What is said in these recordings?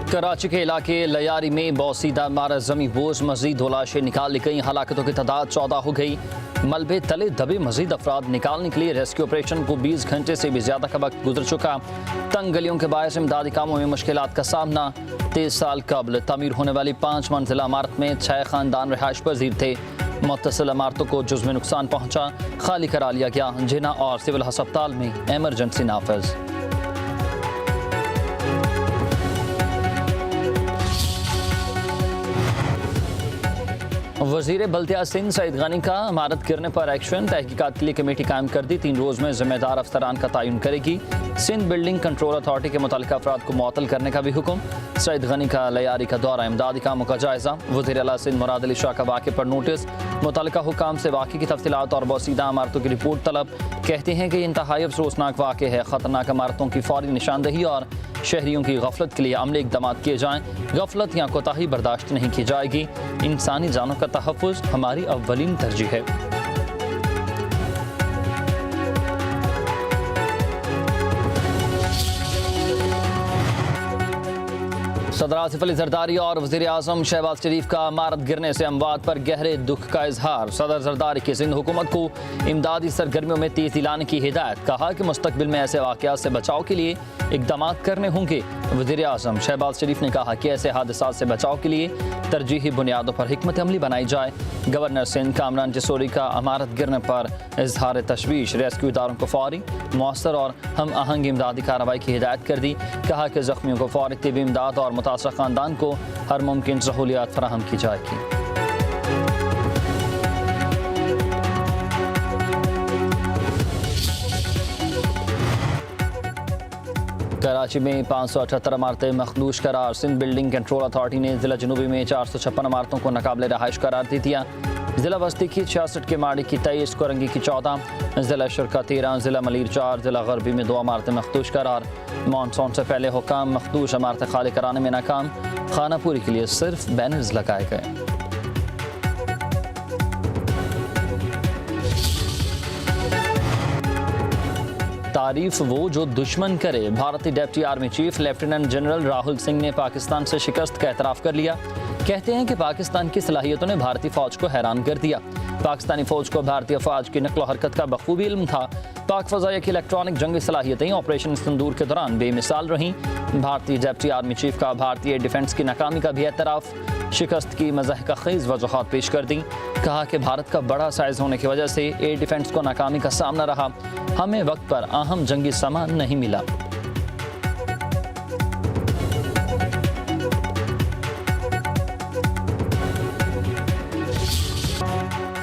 कराची के इलाके लयारी में बौसीदा मारा जमी बोझ मजीद 2 लाशें निकाल ली गई। हलाकतों की तादाद 14 हो गई। मलबे तले दबे मजीद अफराद निकालने के लिए रेस्क्यू ऑपरेशन को 20 घंटे से भी ज्यादा का वक्त गुजर चुका। तंग गलियों के बायस इमदादी कामों में मुश्किलात का सामना। 23 साल कबल तमीर होने वाली 5 मंजिला इमारत में 6 खानदान रिहाइश पजीर थे। मुत्तसिल इमारतों को जुज़ में नुकसान पहुंचा, खाली करा लिया गया। जिना और सिविल हस्पताल में एमरजेंसी नाफिज। वज़ीर बल्दिया सिंध सईद गनी का इमारत गिरने पर एक्शन। तहकीकात के लिए कमेटी कायम कर दी। 3 रोज़ में जिम्मेदार अफसरान का तयन करेगी। सिंध बिल्डिंग कंट्रोल अथॉरिटी के मुतालिका अफराद को मुअत्तल करने का भी हुक्म। सईद गनी का लयारी का दौरा, इमदादी कामों का जायजा। वज़ीर आला सिंध मुराद अली शाह का वाक़े पर नोटिस। मुतालिका हुकाम से वाक़े की तफसीलात और बौसीदा इमारतों की रिपोर्ट तलब। कहते हैं कि इंतहाई अफसोसनाक वाक़े है। ख़तरनाक इमारतों की फौरी निशानदही और शहरियों की गफलत के लिए अमले इक़दाम किए जाएँ। गफलत या कोताही बर्दाश्त नहीं की जाएगी। इंसानी जानों का तहफ़्फ़ुज़ हमारी अव्वलीन तरजीह है। सदर आसिफ अली जरदारी और वज़ीर आज़म शहबाज शरीफ का इमारत गिरने से अमवात पर गहरे दुख का इजहार। सदर जरदारी की सिंध हुकूमत को इमदादी सरगर्मियों में तेज़ी लाने की हिदायत। कहा कि मुस्तकबिल में ऐसे वाक़यात से बचाव के लिए इक़दाम करने होंगे। वज़ीर आज़म शहबाज शरीफ ने कहा कि ऐसे हादसात से बचाव के लिए तरजीही बुनियादों पर हिकमत अमली बनाई जाए। गवर्नर सिंध कामरान जसोरी का इमारत गिरने पर इजहार तशवीश। रेस्क्यू इदारों को फौरी, मौसर और हम आहंग इमदादी कार्रवाई की हिदायत कर दी। कहा कि ज़ख्मियों को फौरी तिब्बी इमदाद और मुतासर ख़ानदान को हर मुमकिन सहूलियात फराहम की जाएगी। कराची में 578 इमारतें मखदूश करार। सिंध बिल्डिंग कंट्रोल अथॉरिटी ने ज़िला जनूबी में 456 इमारतों को नाकाबिले रहाइश करार दे दिया। ज़िला बस्ती की 66 के माड़ी की 23, कोरंगी की 14, ज़िला शुरका 13, ज़िला मलीर 4, ज़िला गरबी में 2 इमारतें मखदूश करार। मानसून से पहले हुकाम मखदूश इमारतें खाली कराने में नाकाम। खानापुरी के लिए सिर्फ बैनर्स लगाए गए। तारीफ वो जो दुश्मन करे। भारतीय deputy army chief lieutenant general Rahul Singh ने पाकिस्तान से शिकस्त का एतराफ़ कर लिया। कहते हैं कि पाकिस्तान की सलाहियतों ने भारतीय फ़ौज को हैरान कर दिया। पाकिस्तानी फ़ौज को भारतीय फ़ौज की नक़्ल हरकत का बखूबी इल्म था। पाक फ़ज़ाइया की इलेक्ट्रॉनिक जंगी सलाहियतें ऑपरेशन सिंदूर के दौरान बेमिसाल रहीं। भारतीय डेप्टी आर्मी चीफ का भारतीय डिफेंस की नाकामी का भी एतराफ़। शिकस्त की मज़ाहिक़ वजूहात पेश कर दी। कहा कि भारत का बड़ा साइज़ होने की वजह से एयर डिफेंस को नाकामी का सामना रहा। हमें वक्त पर अहम जंगी सामान नहीं मिला।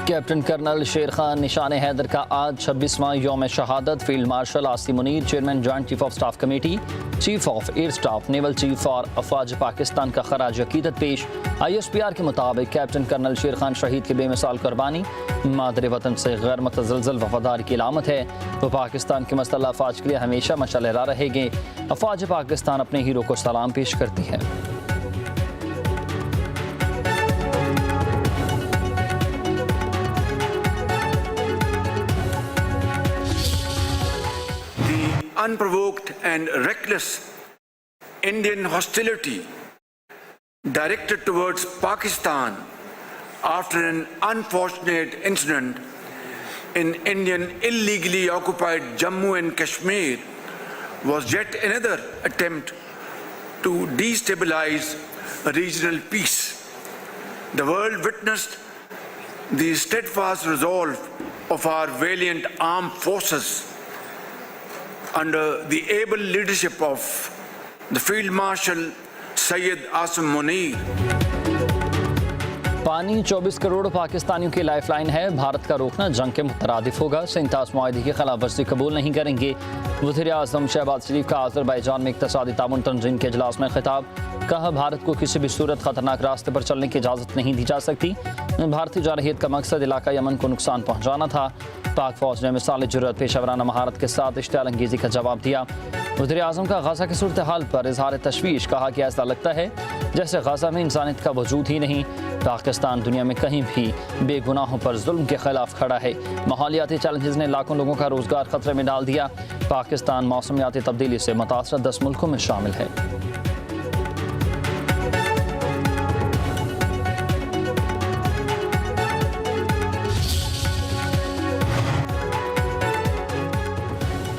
कैप्टन कर्नल शेर खान निशान हैदर का आज 26वां यौम शहादत। Field marshal Asim Munir, chairman joint chief of staff committee, chief of air staff, naval chief और अफवाज पाकिस्तान का खराज अकीदत पेश। ISPR के मुताबिक कैप्टन कर्नल शेर खान शहीद की बेमिसाल कुर्बानी मादरे वतन से गैर मुतज़लज़ल वफादारी की अलामत है। वो पाकिस्तान के मसल्ह अफवाज के लिए हमेशा मशाल-ए-राह रहेंगे। अफवाज पाकिस्तान अपने हीरो को सलाम पेश करती है। Unprovoked and reckless Indian hostility directed towards Pakistan after an unfortunate incident in Indian illegally occupied Jammu and Kashmir was yet another attempt to destabilize regional peace. The world witnessed the steadfast resolve of our valiant armed forces under the able leadership of the Field Marshal Sayyid Asim Munir. पानी 24 करोड़ पाकिस्तानियों की lifeline है। भारत का रोकना जंग के मुतरादिफ होगा। सिंतास मुआहदे की खिलाफ वर्जी कबूल नहीं करेंगे। वज़ीर आज़म शहबाज शरीफ का आज़रबाईजान में इक़्तिसादी ताउन तंज़ीम के इजलास में खिताब। कहा भारत को किसी भी सूरत ख़तरनाक रास्ते पर चलने की इजाज़त नहीं दी जा सकती। भारतीय जारहियत का मकसद इलाका यमन को नुकसान पहुँचाना था। पाक फ़ौज ने मिसाल जुर्रत पेशेवराना महारत के साथ इश्तियाल अंगेज़ी का जवाब दिया। वज़ीर आज़म का गज़ा की सूरत हाल पर इजहार तशवीश। कहा कि ऐसा लगता है जैसे गज़ा में इंसानियत का वजूद ही नहीं। पाकिस्तान दुनिया में कहीं भी बेगुनाहों पर जुल्म के खिलाफ खड़ा है। माहौलियाती चैलेंजेस ने लाखों लोगों का रोज़गार खतरे में डाल दिया। पाकिस्तान मौसमियाती तब्दीली से मुतासर 10 मुल्कों में शामिल है।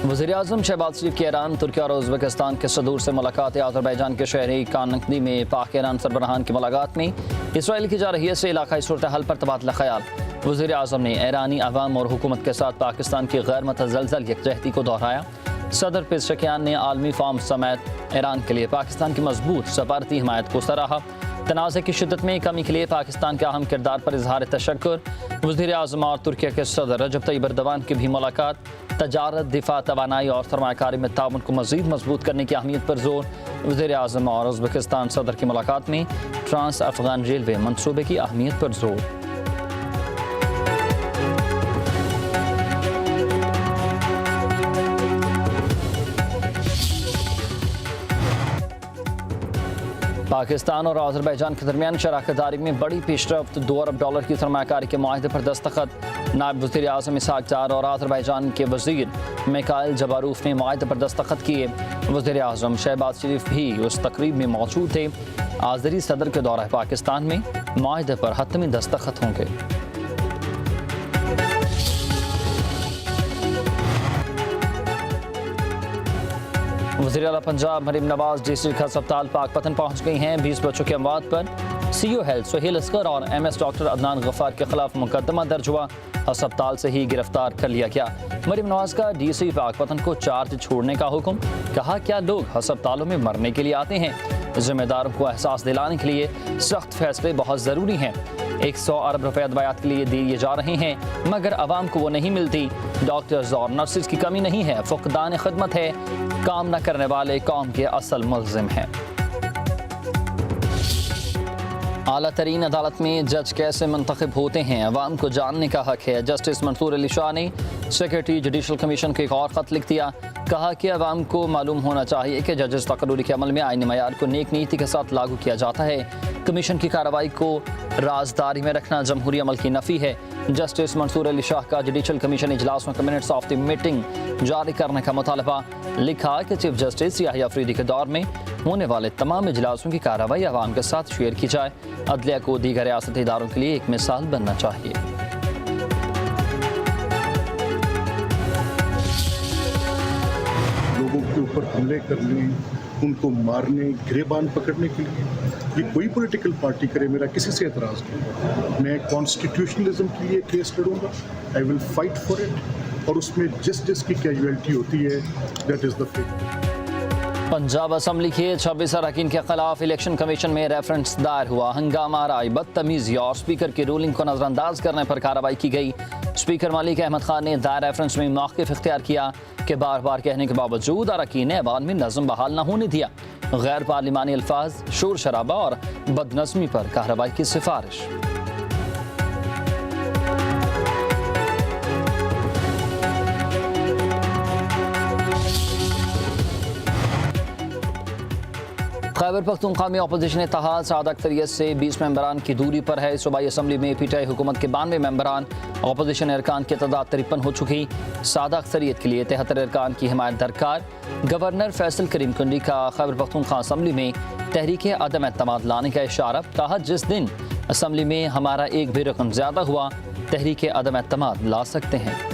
वज़ीर-ए-आज़म शहबाज शरीफ की ईरान, तुर्की और उज़्बेकिस्तान के सदूर से मुलाकात। अज़रबैजान के शहरी कानकदी में पाक ईरान सरबराहान की मुलाकात में इसराइल की जारहियत से इलाकाई सूरत हाल पर तबादला ख्याल। वज़ीर-ए-आज़म ने ईरानी अवाम और हुकूमत के साथ पाकिस्तान की गैर मुतज़लज़ल यकजहती को दोहराया। सदर पेज़ेशकियान ने आलमी फार्म समेत ईरान के लिए पाकिस्तान की मजबूत सफारती हिमायत को सराहा। तनाज़े की शिद्दत में कमी के लिए पाकिस्तान के अहम किरदार पर इजहार तशक्कुर। वज़ीर-ए-आज़म और तुर्की के सदर रजब तैयब एर्दोगान की भी मुलाकात। तजारत, दिफा, तवानाई और सरमायाकारी में ताउन को मज़ीद मजबूत करने की अहमियत पर जोर। वज़ीर-ए-आज़म और उज़्बेकिस्तान सदर की मुलाकात में ट्रांस अफ़गान रेलवे मनसूबे की अहमियत पर जोर। पाकिस्तान और अज़रबैजान के दरमियान शराकतदारी में बड़ी पेशरफ्त। $2 अरब की सरमायाकारी के मुआहदे पर दस्तखत। नायब वज़ीर-ए-आज़म इसहाक डार और अज़रबैजान के वज़ीर मिकाइल जबारूफ ने मुआहदे पर दस्तखत किए। वज़ीर-ए-आज़म शहबाज शरीफ भी उस तकरीब में मौजूद थे। आज़री सदर के दौरे पाकिस्तान में मुआहदे पर हतमी दस्तखत होंगे। वज़ीर आला पंजाब मरीम नवाज डिस्ट्रिक्ट अस्पताल पाकपतन पहुंच गई हैं। 20 बच्चों की अमवात पर सीओ हेल्थ सुहेल असगर और MS डॉक्टर अदनान गफ्फार के खिलाफ मुकदमा दर्ज हुआ। अस्पताल से ही गिरफ्तार कर लिया गया। मरीम नवाज का DC पाकपतन को चार्ज छोड़ने का हुक्म। कहा, क्या लोग अस्पतालों में मरने के लिए आते हैं? जिम्मेदारों को एहसास दिलाने के लिए सख्त फैसले बहुत ज़रूरी हैं। 100 अरब रुपए अदवायात के लिए दिए जा रहे हैं, मगर आवाम को वो नहीं मिलती। डॉक्टर्स और नर्सिस की कमी नहीं है, फुकदान खिदमत है। काम न करने वाले कौम के असल मुल्ज़िम हैं। आला तरीन अदालत में जज कैसे मुंतखब होते हैं, अवाम को जानने का हक है। जस्टिस मंसूर अली शाह ने सेक्रेटरी जुडिशल कमीशन को एक और ख़त लिख दिया। कहा कि अवाम को मालूम होना चाहिए कि जजेस तकर्री के अमल में आईनी मयार को नेक नीति के साथ लागू किया जाता है। कमीशन की कार्रवाई को राजदारी में रखना जमहूरी अमल की नफ़ी है। जस्टिस मंसूर अली शाह का जुडिशल कमीशन इजलास में मिनट्स ऑफ द मीटिंग जारी करने का मुतालबा। लिखा कि चीफ जस्टिस याहिया अफरीदी के दौर में होने वाले तमाम इजलासों की कार्रवाई आवाम के साथ शेयर की जाए। अदलिया को दीगर रियासती इदारों के लिए एक मिसाल बनना चाहिए। लोगों के ऊपर हमले करने, उनको मारने, गिरेबान पकड़ने के लिए ये कोई पॉलिटिकल पार्टी करे, मेरा किसी से एतराज़ नहीं। मैं कॉन्स्टिट्यूशनलिज्म के लिए केस लड़ूंगा, I will fight for it, और उसमें जिस की कैजुअलिटी होती है that is the fate. Punjab assembly के 26 अरकान के खिलाफ इलेक्शन कमीशन में रेफरेंस दायर हुआ। हंगामा, राय, बदतमीजी और स्पीकर की रूलिंग को नजरअंदाज करने पर कार्रवाई की गई। स्पीकर मलिक अहमद खान ने दायर रेफरेंस में मौक़िफ़ इख्तियार किया कि बार बार कहने के बावजूद अरकान ने ऐवान में नज़म बहाल न होने दिया। गैर पार्लिमानी अल्फाज, शोर शराबा और बदनज़मी पर कार्रवाई की सिफारिश। खैबर पख्तूनख्वा में अपोजिशन इत्तेहाद सादा अक्सरियत से 20 मेंबरान की दूरी पर है। सूबाई असम्बली में PTI हुकूमत के 92 मेंबरान, अपोजिशन अरकान की तादाद 53 हो चुकी। सादा अक्सरियत के लिए 73 अरकान की हिमायत दरकार। गवर्नर फैसल करीम कुंडी का खैबर पख्तूनख्वा असम्बली में तहरीक अदम एतमाद लाने का इशारा। कहा, जिस दिन असम्बली में हमारा एक भी रकम ज़्यादा हुआ, तहरीक अदम एतमाद ला सकते हैं।